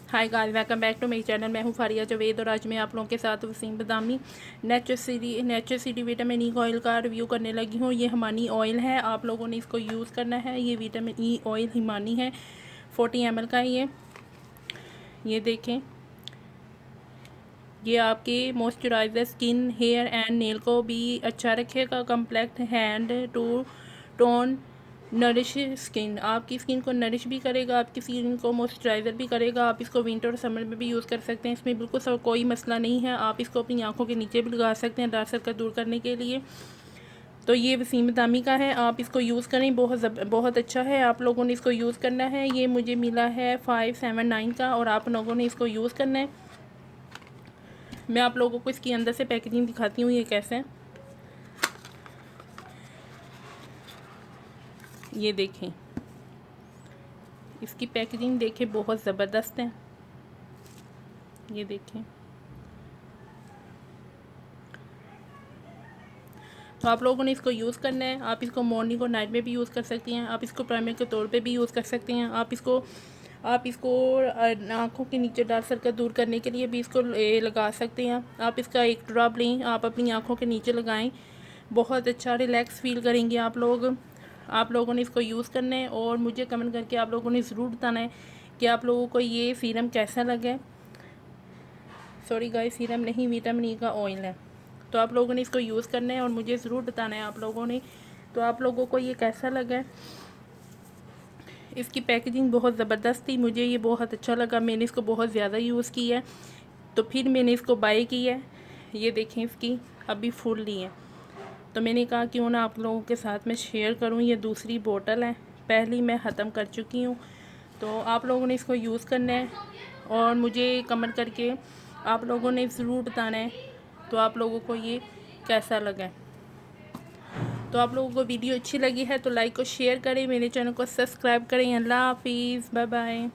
Hi guys, welcome back to मेरी channel. मैं हूँ फारिया जावेद और आज मैं आप लोगों के साथ Waseem Badami nature city vitamin E oil का रिव्यू करने लगी हूँ। ये हिमानी ऑयल है, आप लोगों ने इसको यूज़ करना है। ये विटामिन ई ऑयल हिमानी है, 40 ml का है ये देखें। ये आपके moisturiser skin, hair and nail को भी अच्छा रखेगा। Complete hand to tone nourish skin, आपकी स्किन को नरिश भी करेगा, आपकी स्किन को मॉइस्चराइज़र भी करेगा। आप इसको विंटर और समर में भी यूज़ कर सकते हैं, इसमें बिल्कुल सब कोई मसला नहीं है। आप इसको अपनी आंखों के नीचे भी लगा सकते हैं डार्क सर्कल दूर करने के लिए। तो ये वसीम बदामी का है, आप इसको यूज़ करें, बहुत अच्छा है। आप लोगों ने इसको यूज़ करना है। ये मुझे मिला है 579 का और आप लोगों ने इसको यूज़ करना है। मैं आप लोगों को इसकी अंदर से पैकेजिंग दिखाती हूँ ये कैसे है। ये देखें, इसकी पैकेजिंग देखें, बहुत ज़बरदस्त है। ये देखें, तो आप लोगों ने इसको यूज़ करना है। आप इसको मॉर्निंग और नाइट में भी यूज़ कर सकती हैं। आप इसको प्राइमर के तौर पे भी यूज़ कर सकते हैं। आप इसको आँखों के नीचे डार्क सर्कल दूर करने के लिए भी इसको लगा सकते हैं। आप इसका एक ड्रॉप लें, आप अपनी आँखों के नीचे लगाएं, बहुत अच्छा रिलैक्स फील करेंगे आप लोग। आप लोगों ने इसको यूज़ करना है और मुझे कमेंट करके आप लोगों ने ज़रूर बताना है कि आप लोगों को ये सीरम कैसा लगा है। सॉरी गाइस, सीरम नहीं, विटामिन ई का ऑयल है। तो आप लोगों ने इसको यूज़ करना है और मुझे ज़रूर बताना है आप लोगों ने तो आप लोगों को ये कैसा लगा है। इसकी पैकेजिंग बहुत ज़बरदस्त थी, मुझे ये बहुत अच्छा लगा। मैंने इसको बहुत ज़्यादा यूज़ किया है तो फिर मैंने इसको बाय किया है। ये देखें, इसकी अभी फुल ली है तो मैंने कहा क्यों ना आप लोगों के साथ मैं शेयर करूं। ये दूसरी बोतल है, पहली मैं ख़त्म कर चुकी हूँ। तो आप लोगों ने इसको यूज़ करना है और मुझे कमेंट करके आप लोगों ने ज़रूर बताना है तो आप लोगों को ये कैसा लगा। तो आप लोगों को वीडियो अच्छी लगी है तो लाइक और शेयर करें, मेरे चैनल को सब्सक्राइब करें। अल्लाह हाफिज़, बाय बाय।